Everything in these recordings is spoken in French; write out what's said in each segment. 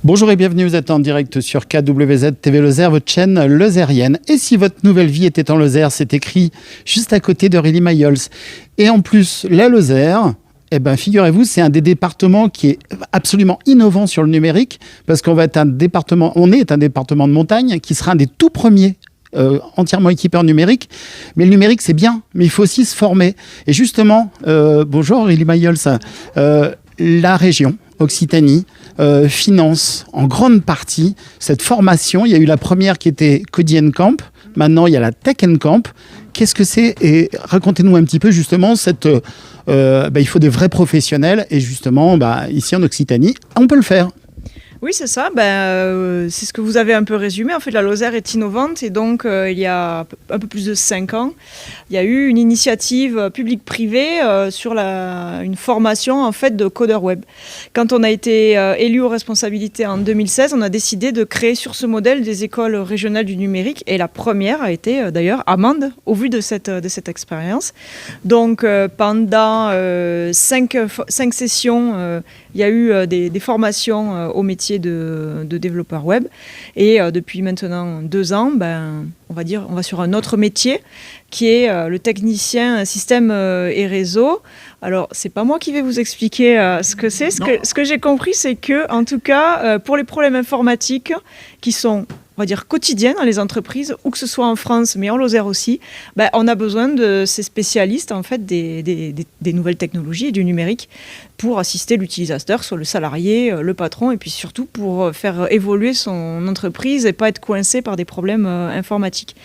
Bonjour et bienvenue, vous êtes en direct sur KWZ TV Lozère, votre chaîne lozérienne. Et si votre nouvelle vie était en Lozère, c'est écrit juste à côté d'Aurélie Mayol. Et en plus, la Lozère, figurez-vous, c'est un des départements qui est absolument innovant sur le numérique, parce on est un département de montagne qui sera un des tout premiers entièrement équipé en numérique. Mais le numérique, c'est bien, mais il faut aussi se former. Et justement, bonjour Aurélie Mayol, la région Occitanie finance en grande partie cette formation. Il y a eu la première qui était Cody & Camp. Maintenant, il y a la Tech & Camp. Qu'est-ce que c'est? Et racontez-nous un petit peu justement il faut des vrais professionnels. Et justement, ici en Occitanie, on peut le faire. Oui, c'est ça. C'est ce que vous avez un peu résumé. En fait, la Lozère est innovante et donc il y a un peu plus de 5 ans, il y a eu une initiative publique-privée sur une formation en fait de codeur web. Quand on a été élu aux responsabilités en 2016, on a décidé de créer sur ce modèle des écoles régionales du numérique et la première a été d'ailleurs à Mende au vu de cette expérience. Donc pendant 5 sessions, il y a eu des formations au métier de développeur web. Et depuis maintenant 2 ans, on va sur un autre métier qui est le technicien système et réseau. Alors, c'est pas moi qui vais vous expliquer ce que c'est. Ce que j'ai compris, c'est que, en tout cas, pour les problèmes informatiques qui sont, on va dire, quotidiens dans les entreprises, ou que ce soit en France, mais en Lozère aussi, on a besoin de ces spécialistes, en fait, des nouvelles technologies et du numérique pour assister l'utilisateur, soit le salarié, le patron, et puis surtout pour faire évoluer son entreprise et pas être coincé par des problèmes informatiques.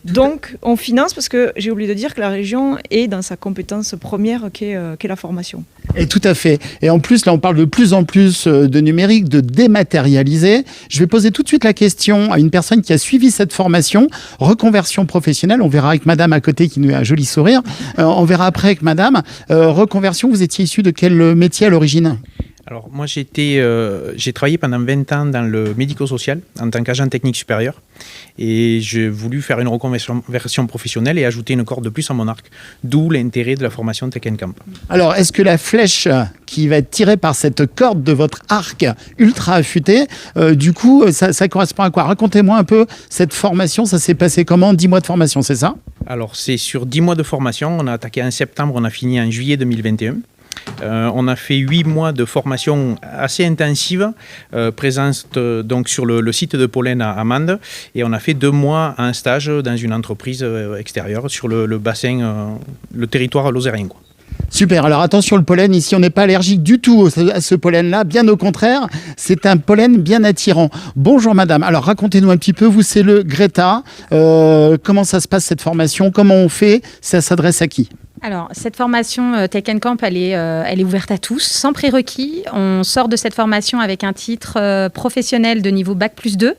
Donc, on finance parce que j'ai oublié de dire que la région est dans sa compétence première qu'est la formation. Et tout à fait. Et en plus, là, on parle de plus en plus de numérique, de dématérialiser. Je vais poser tout de suite la question à une personne qui a suivi cette formation, reconversion professionnelle. On verra avec madame à côté qui nous a un joli sourire. On verra après avec madame. Reconversion, vous étiez issu de quel métier à l'origine ? Alors moi j'ai travaillé pendant 20 ans dans le médico-social en tant qu'agent technique supérieur et j'ai voulu faire une reconversion professionnelle et ajouter une corde de plus à mon arc, d'où l'intérêt de la formation Tech & Camp. Alors est-ce que la flèche qui va être tirée par cette corde de votre arc ultra affûté, du coup ça correspond à quoi? Racontez-moi un peu cette formation, ça s'est passé comment? 10 mois de formation, c'est ça? Alors c'est sur 10 mois de formation, on a attaqué en septembre, on a fini en juillet 2021. On a fait 8 mois de formation assez intensive, présente donc sur le site de Pollen à Mende, et on a fait 2 mois en stage dans une entreprise extérieure sur le bassin, le territoire lozérien, quoi. Super, alors attention, le pollen, ici on n'est pas allergique du tout à ce pollen-là, bien au contraire, c'est un pollen bien attirant. Bonjour madame, alors racontez-nous un petit peu, vous c'est le Greta, comment ça se passe cette formation, comment on fait, ça s'adresse à qui ? Alors, cette formation Tech & Camp, elle est ouverte à tous, sans prérequis. On sort de cette formation avec un titre professionnel de niveau Bac+2.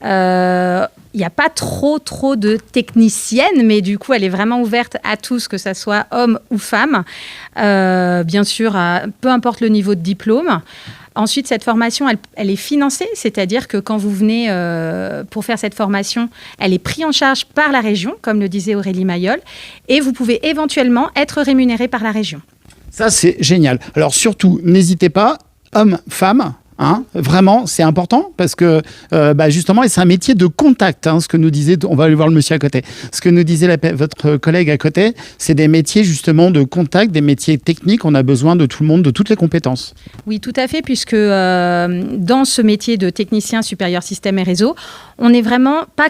Il n'y a pas trop de techniciennes, mais du coup, elle est vraiment ouverte à tous, que ce soit hommes ou femmes. Bien sûr, peu importe le niveau de diplôme. Ensuite, cette formation, elle est financée, c'est-à-dire que quand vous venez pour faire cette formation, elle est prise en charge par la région, comme le disait Aurélie Mayol, et vous pouvez éventuellement être rémunéré par la région. Ça, c'est génial. Alors surtout, n'hésitez pas, hommes, femmes, vraiment, c'est important parce que justement, et c'est un métier de contact, ce que nous disait, on va aller voir le monsieur à côté, ce que nous disait votre collègue à côté, c'est des métiers justement de contact, des métiers techniques, on a besoin de tout le monde, de toutes les compétences. Oui, tout à fait, puisque dans ce métier de technicien supérieur système et réseau, on n'est vraiment pas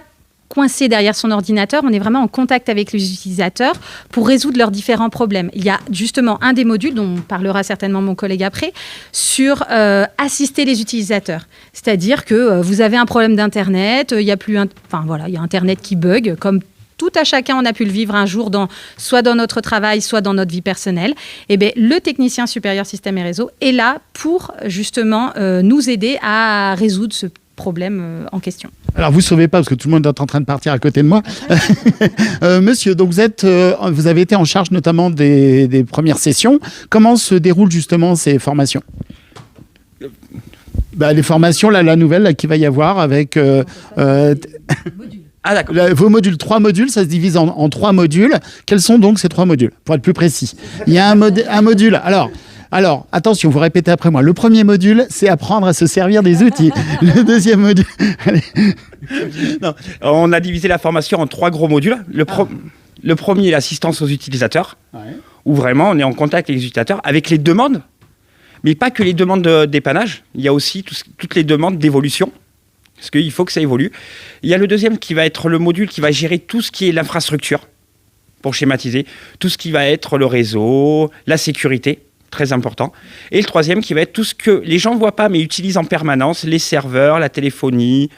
coincé derrière son ordinateur, on est vraiment en contact avec les utilisateurs pour résoudre leurs différents problèmes. Il y a justement un des modules, dont parlera certainement mon collègue après, sur assister les utilisateurs. C'est-à-dire que vous avez un problème d'Internet, il y a Internet qui bug, comme tout à chacun, on a pu le vivre un jour, soit dans notre travail, soit dans notre vie personnelle. Et le technicien supérieur système et réseau est là pour justement nous aider à résoudre ce problème en question. Alors, vous ne sauvez pas, parce que tout le monde est en train de partir à côté de moi. Monsieur, donc vous avez été en charge notamment des premières sessions. Comment se déroulent justement ces formations ? Les formations, la nouvelle qu'il va y avoir avec... Ah d'accord. Vos modules, 3 modules, ça se divise en 3 modules. Quels sont donc ces 3 modules, pour être plus précis? Il y a un module... Alors... Alors, attention, vous répétez après moi. Le premier module, c'est apprendre à se servir des outils. Le deuxième module... Allez. Non, on a divisé la formation en 3 gros modules. Le premier est l'assistance aux utilisateurs, où vraiment on est en contact avec les utilisateurs, avec les demandes, mais pas que les demandes dépannage. Il y a aussi toutes les demandes d'évolution, parce qu'il faut que ça évolue. Il y a le deuxième qui va être le module qui va gérer tout ce qui est l'infrastructure, pour schématiser, tout ce qui va être le réseau, la sécurité, très important. Et le troisième qui va être tout ce que les gens ne voient pas mais utilisent en permanence, les serveurs, la téléphonie,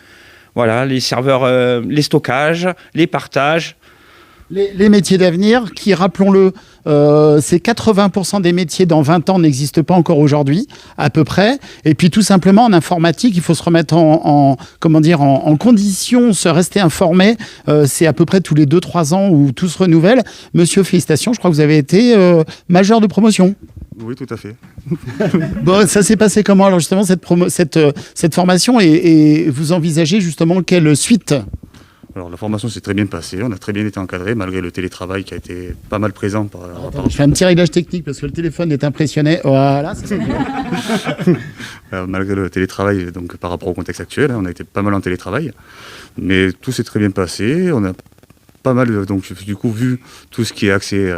voilà, les serveurs, les stockages, les partages. Les métiers d'avenir qui, rappelons-le, c'est 80% des métiers dans 20 ans n'existent pas encore aujourd'hui, à peu près. Et puis tout simplement, en informatique, il faut se remettre en condition, se rester informé. C'est à peu près tous les 2-3 ans où tout se renouvelle. Monsieur, félicitations, je crois que vous avez été major de promotion. Oui, tout à fait. Bon, ça s'est passé comment alors justement cette formation et vous envisagez justement quelle suite? Alors la formation s'est très bien passée, on a très bien été encadré malgré le télétravail qui a été pas mal présent. Je fais un petit réglage technique parce que le téléphone est impressionné. Voilà, c'est ça. Malgré le télétravail, donc par rapport au contexte actuel, on a été pas mal en télétravail, mais tout s'est très bien passé. On a pas mal donc du coup vu tout ce qui est accès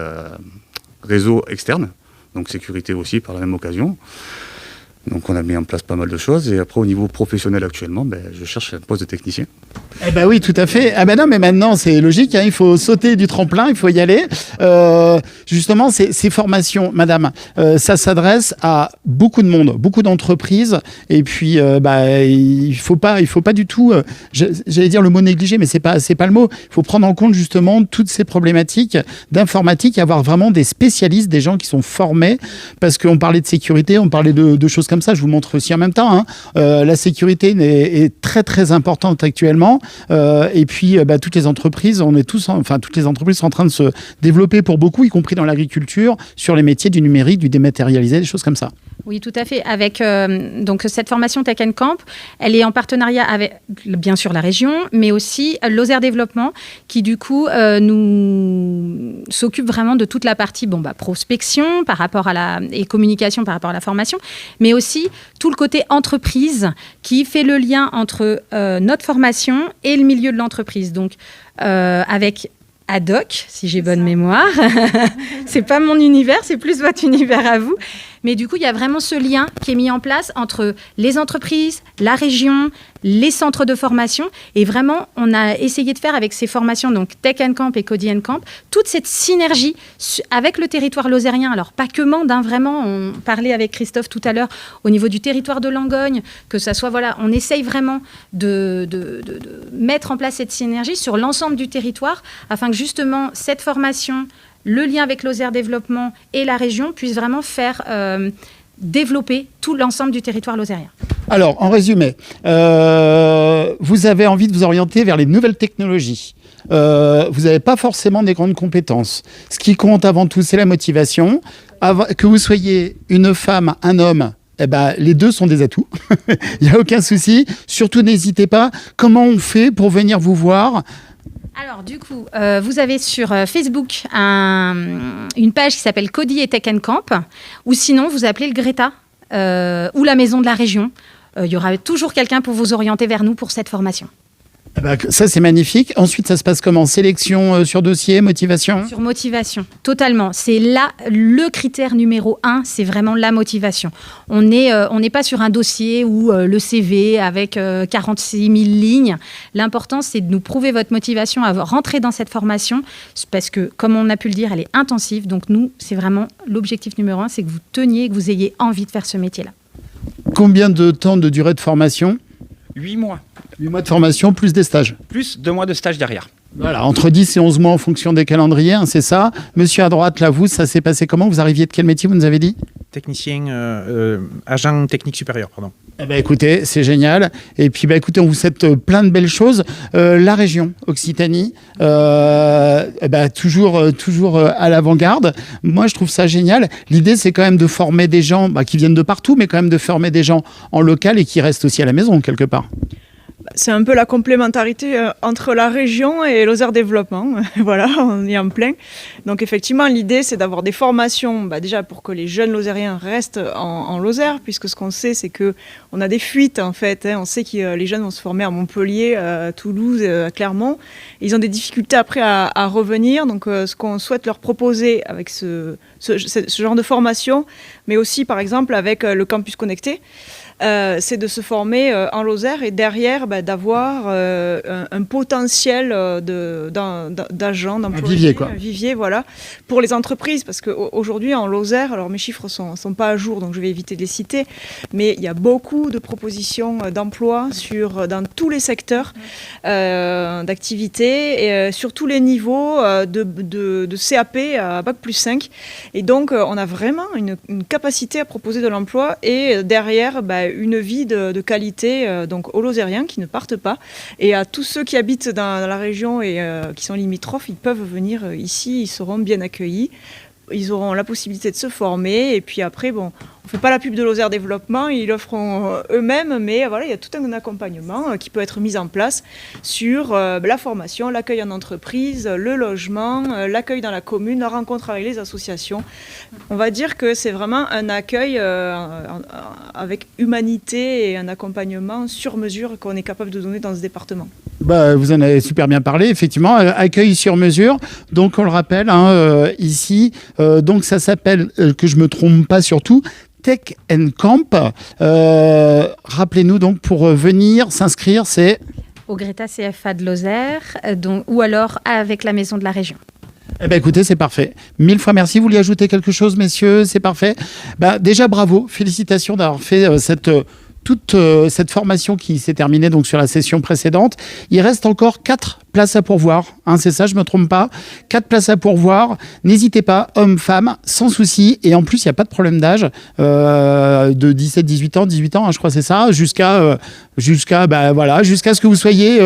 réseau externe, donc sécurité aussi par la même occasion. Donc on a mis en place pas mal de choses et après au niveau professionnel actuellement, je cherche un poste de technicien. Eh ben oui, tout à fait. Ah ben non, mais maintenant c'est logique, il faut sauter du tremplin, il faut y aller. Justement, ces formations, madame, ça s'adresse à beaucoup de monde, beaucoup d'entreprises. Et puis, il faut pas du tout, j'allais dire le mot négligé, mais c'est pas le mot. Il faut prendre en compte justement toutes ces problématiques d'informatique et avoir vraiment des spécialistes, des gens qui sont formés, parce qu'on parlait de sécurité, on parlait de choses comme ça. Je vous montre aussi en même temps. La sécurité est très très importante actuellement. Et puis toutes les entreprises, toutes les entreprises sont en train de se développer pour beaucoup, y compris dans l'agriculture, sur les métiers du numérique, du dématérialisé, des choses comme ça. Oui, tout à fait. Avec donc cette formation Tech Camp, elle est en partenariat avec bien sûr la région, mais aussi Lozère Développement, qui du coup nous s'occupe vraiment de toute la partie prospection par rapport à et communication par rapport à la formation, mais aussi tout le côté entreprise qui fait le lien entre notre formation et le milieu de l'entreprise. Donc avec Adoc, si j'ai bonne mémoire. C'est pas mon univers, c'est plus votre univers à vous. Mais du coup, il y a vraiment ce lien qui est mis en place entre les entreprises, la région, les centres de formation. Et vraiment, on a essayé de faire avec ces formations, donc Tech Camp et Cody Camp, toute cette synergie avec le territoire lozérien. Alors, pas que Mende, vraiment. On parlait avec Christophe tout à l'heure au niveau du territoire de Langogne, que ça soit, on essaye vraiment de mettre en place cette synergie sur l'ensemble du territoire afin que justement cette formation, le lien avec Lozère Développement et la région puisse vraiment faire développer tout l'ensemble du territoire lozérien. Alors, en résumé, vous avez envie de vous orienter vers les nouvelles technologies. Vous n'avez pas forcément des grandes compétences. Ce qui compte avant tout, c'est la motivation. Que vous soyez une femme, un homme, les deux sont des atouts. Il n'y a aucun souci. Surtout, n'hésitez pas. Comment on fait pour venir vous voir ? Alors, du coup, vous avez sur Facebook une page qui s'appelle Cody et Tech Camp, ou sinon, vous appelez le Greta ou la maison de la région. Il y aura toujours quelqu'un pour vous orienter vers nous pour cette formation. Ça, c'est magnifique. Ensuite, ça se passe comment ? Sélection sur dossier, motivation ? Sur motivation, totalement. C'est là le critère numéro 1, c'est vraiment la motivation. On n'est pas sur un dossier ou le CV avec 46 000 lignes. L'important, c'est de nous prouver votre motivation à rentrer dans cette formation parce que, comme on a pu le dire, elle est intensive. Donc, nous, c'est vraiment l'objectif numéro 1, c'est que vous teniez, que vous ayez envie de faire ce métier-là. Combien de temps de durée de formation ? 8 mois. 8 mois de formation, plus des stages. Plus 2 mois de stage derrière. Voilà, entre 10 et 11 mois en fonction des calendriers, c'est ça. Monsieur à droite, là, vous, ça s'est passé comment ? Vous arriviez de quel métier, vous nous avez dit ? Technicien, agent technique supérieur, pardon. Écoutez, c'est génial. Et puis, écoutez, on vous souhaite plein de belles choses. La région Occitanie, toujours à l'avant-garde. Moi, je trouve ça génial. L'idée, c'est quand même de former des gens qui viennent de partout, mais quand même de former des gens en local et qui restent aussi à la maison, quelque part. C'est un peu la complémentarité entre la région et Lozère Développement. Voilà, on est en plein. Donc effectivement, l'idée, c'est d'avoir des formations, déjà pour que les jeunes lozériens restent en Lozère, puisque ce qu'on sait, c'est qu'on a des fuites en fait. On sait que les jeunes vont se former à Montpellier, à Toulouse, à Clermont. Et ils ont des difficultés après à revenir. Donc ce qu'on souhaite leur proposer avec ce genre de formation, mais aussi par exemple avec le campus connecté, c'est de se former en Lozère et derrière d'avoir un potentiel d'agents, d'employés, un vivier, voilà, pour les entreprises. Parce qu'aujourd'hui en Lozère, alors mes chiffres sont pas à jour, donc je vais éviter de les citer, mais il y a beaucoup de propositions d'emploi dans tous les secteurs d'activité et sur tous les niveaux de CAP à Bac+5. Et donc on a vraiment une capacité à proposer de l'emploi et derrière une vie de qualité donc aux Lozériens qui ne partent pas et à tous ceux qui habitent dans la région et qui sont limitrophes, ils peuvent venir ici, ils seront bien accueillis, ils auront la possibilité de se former et puis après on ne fait pas la pub de Lozère Développement, ils l'offront eux-mêmes, mais voilà, il y a tout un accompagnement qui peut être mis en place sur la formation, l'accueil en entreprise, le logement, l'accueil dans la commune, la rencontre avec les associations. On va dire que c'est vraiment un accueil avec humanité et un accompagnement sur mesure qu'on est capable de donner dans ce département. Vous en avez super bien parlé, effectivement, accueil sur mesure. Donc on le rappelle ici, donc ça s'appelle, que je me trompe pas surtout, Tech & Camp. Rappelez-nous donc pour venir s'inscrire, c'est au Greta CFA de Lozère, ou alors avec la Maison de la Région. Eh bien, écoutez, c'est parfait. 1000 fois merci. Vous voulez ajouter quelque chose, messieurs? C'est parfait. Déjà, bravo. Félicitations d'avoir fait toute cette formation qui s'est terminée donc sur la session précédente. Il reste encore 4 places à pourvoir. C'est ça, je ne me trompe pas. 4 places à pourvoir. N'hésitez pas, hommes, femmes, sans souci. Et en plus, il n'y a pas de problème d'âge. De 17, 18 ans, 18 ans, je crois que c'est ça, jusqu'à ce que vous soyez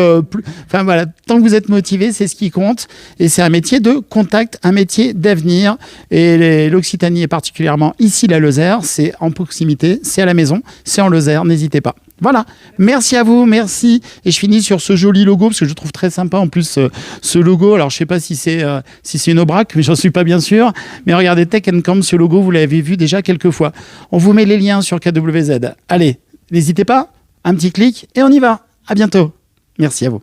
tant que vous êtes motivé, c'est ce qui compte. Et c'est un métier de contact, un métier d'avenir. Et l'Occitanie, et particulièrement ici la Lozère, c'est en proximité, c'est à la maison, c'est en Lozère, n'hésitez pas. Voilà, merci à vous, merci. Et je finis sur ce joli logo, parce que je trouve très sympa en plus ce logo. Alors je ne sais pas si c'est une Aubrac, mais j'en suis pas bien sûr. Mais regardez, Tech & Camp, ce logo, vous l'avez vu déjà quelques fois. On vous met les liens sur KWZ. Allez, n'hésitez pas, un petit clic et on y va. À bientôt. Merci à vous.